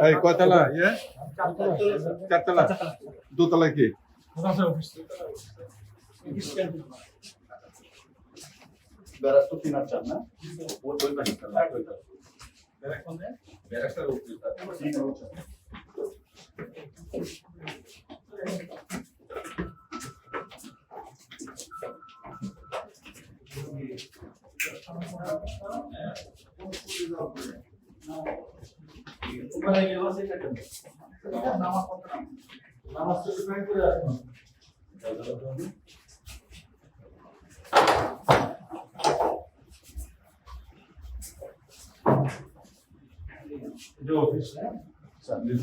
এই কয়তলা ইয়ে চারতলা দোতলা কি ব্যারাক তো 3 আর 4 না ওই পাশে লাইট হইতা ব্যারাক কোনে ব্যারাকটার উপরে 3 আর 4 जो ऑफिस है सर्विस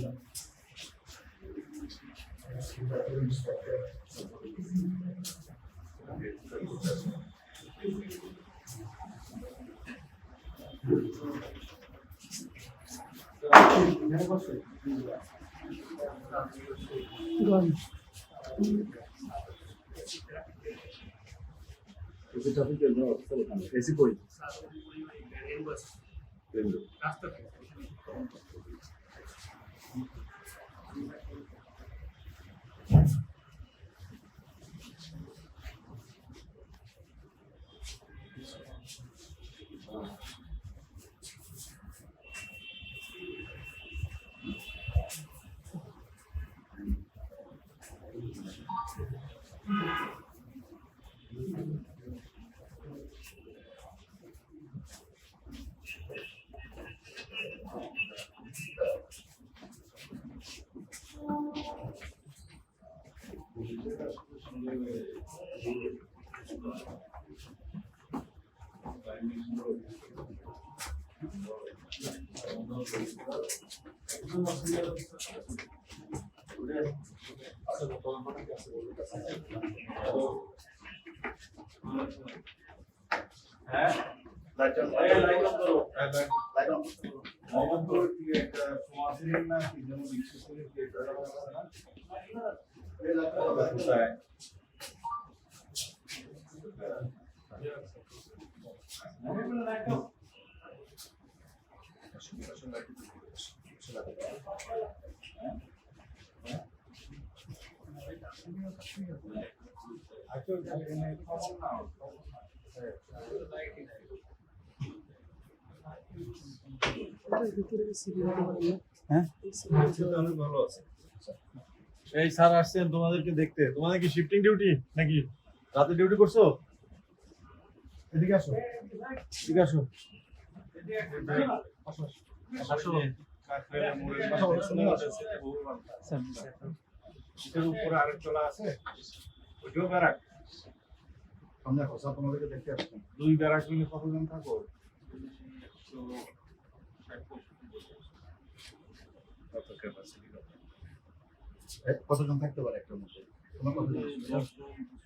किसी टॉपिक के अंदर ऑफिस बताना ऐसी कोई रास्ता এই স্যার আসছেন তোমাদেরকে দেখতে। তোমাদের কি শিফটিং ডিউটি নাকি রাতে ডিউটি করছো? এদিকে আসো, এদিকে আসো। এটার উপরে আরেক তলা আছে, ওইটাও ব্যারাক। हमने होसा তোমাদেরকে দেখতে আসলাম। 2 ব্যারাক মিলে কতজন থাকো? কতজন থাকতে পারে একটা মধ্যে? তোমার কতজন?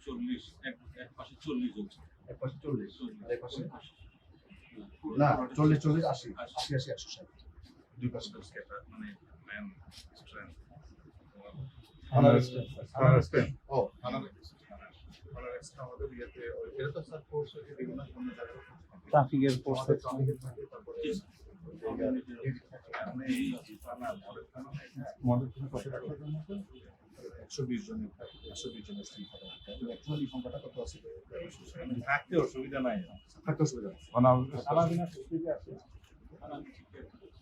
40 এক পাশে 40 জন। এক পাশে 40 আর এক পাশে না 40 40 80 80 80 160 দুই পাশে মানে ম্যান স্ট্রেংথ ও আমাদের ইয়েতে এটা তো স্যার কোর্স হচ্ছে বিভিন্ন ধরনের ট্রাফিকের ফোর্স মডেল কত রাখার জন্য 120 জনের 120 জনের স্ত্রী কথা অ্যাকচুয়ালি সংখ্যাটা কত আছে থাকতে অসুবিধা নাই, থাকতে অসুবিধা সারাদিনের সুবিধা আছে,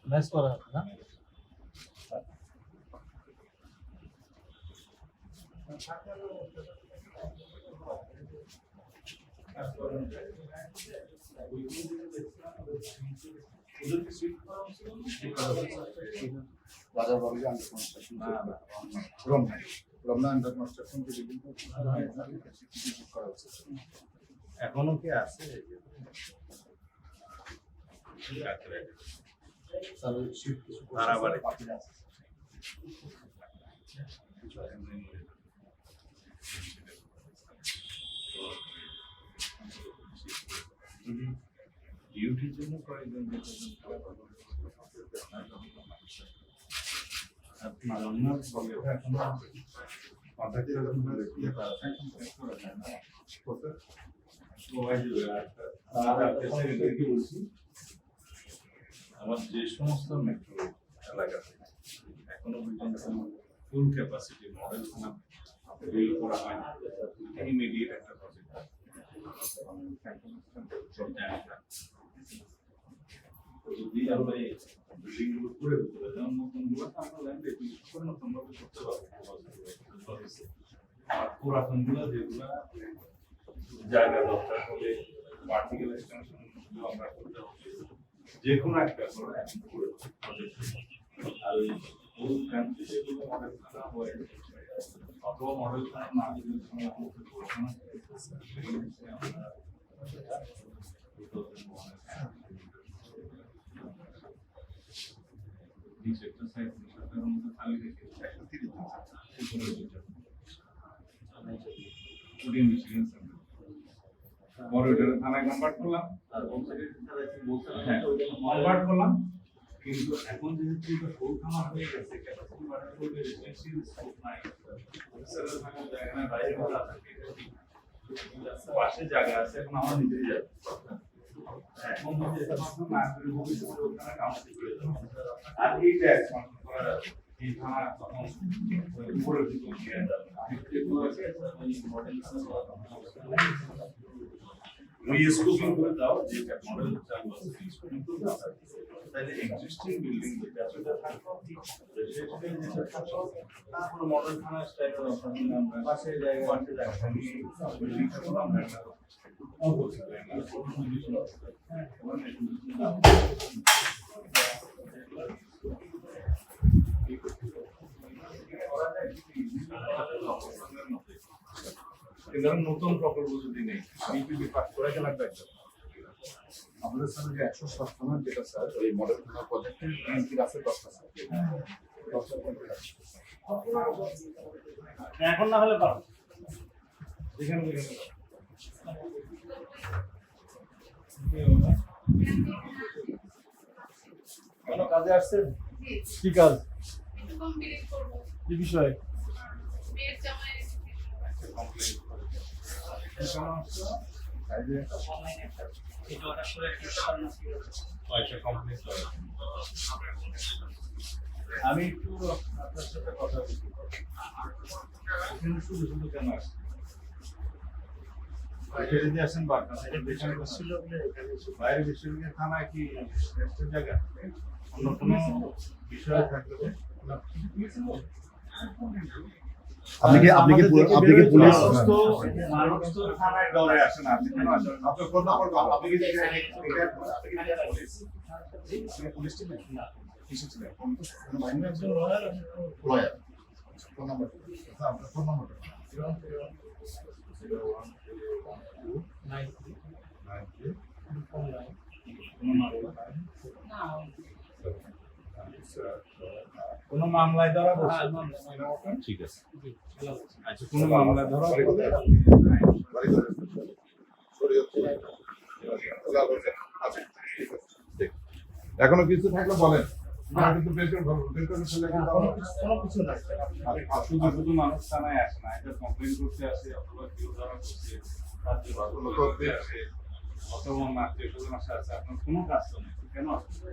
ম্যাচ করা হবে না। বাজার বাড়ি under construction Ramna under construction যে বিল্ডিং করা হচ্ছে এখনো কি আছে? ডিউটির জন্য কয়েকজন আমার যে সমস্ত মেট্রো এলাকাতে এখনো পর্যন্ত ফুল ক্যাপাসিটি মডেল থানা বিল করা হয় না, ইমিডিয়েট একটা প্রজেক্ট সব জায়গা যদি আমরা এই বিল্ডিং গুলো করে দিতে পারি, যেমন নতুন গুলো আমরা ল্যান্ড একুইজিশন করে নতুন ভাবে করতে পারবো। আর পুরাতন গুলো যেগুলো জায়গা দরকার হলে ভার্টিক্যাল এক্সটেনশন আমরা করতে হবে, যে কোনো একটা করে প্রজেক্ট। আর ওই ফুল কান্ট্রি যেগুলো মডেল থানা হয় অথবা মডেল থানা না যদি সময় আমাদের পড়াশোনা আমরা এই সেক্টর সাইড সরকারের মধ্যে খালি রেখে 130 পুডিং মিশিং সেন্টার বড় এটা থানায় কনভার্ট করলাম, আর হোমসাইডের বলতে হ্যাঁ কনভার্ট করলাম। কিন্তু এখন যেহেতু এটা ফুল থানা হয়ে গেছে, ক্যাপাসিটি বাড়ানোর পরে রেসিডেন্সিয়াল স্কোপ নাই, অফিসারের থাকার জায়গা না, বাইরে ভাড়া থাকে, পাশে জায়গা আছে, এখন আমার নিজেই যাবে। এখন যদি এটা মাত্র না করে ভবিষ্যতে ওখানে কাউন্সিল করে দেবো। আর এই ট্যাক্স মাত্র করা যাবে, এই থানা তখন উপরের দিকে নিয়ে যাবে। এগুলো আছে ওই মডেল রিস্কোপিং করে দাও, যে মডেল চালু আছে রিস্কোপিং করে দাও, তাহলে এক্সিস্টিং বিল্ডিং যেটা সেটা থাকবে, তারপর মডেল থানা স্টাইল আমরা পাশে জায়গা বিল্ডিং করলাম একটা নতুন প্রকল্প যদি নেই বিপিপি পাস করে লাগবে। আমাদের স্যার যে 157 যেটা স্যার ওই মডেল থানা প্রজেক্টের এমপি আছে 10টা স্যার 10টা কমপ্লিট আছে। এখন না হলে পারো। যেখানে কোনো কাজে আসছেন? কি কাজ? কি বিষয়? আমি একটু আপনার সাথে কথা বলতে পারি। এখানে শুধু শুধু কেন আসছে? বাইরে যদি আসেন বারটা থেকে বেশি বসছিল বাইরে বিশ্ববিদ্যালয় থানায় কি রেস্টের জায়গা অন্য কোনো বিষয় থাকলে আপনি কি পুলিশ মানুষ তো থানায় ডরে আসে না, আপনি কেন আসেন? আপনার ফোন নাম্বার আপনি কি পুলিশ ছিলেন না কিসে ছিলেন কোন মাইনে আছে লয়ার ফোন নাম্বার আপনার ফোন নাম্বার কোনো মামলায় ধরা পড়ছে? ঠিক আছে, আচ্ছা কোনো মামলায় ধরা এখনো কিছু থাকলে বলেন কিন্তু শুধু শুধু মানুষ থানায় আসে না, এটা কমপ্লেন করতে আসে অথবা কেউ ধরা করছে রাজ্য ভালো করতে আসে অথবা আত্মীয় স্বজন আসে, আছে আপনার কোনো কাজ তো নেই, কেন আসছে?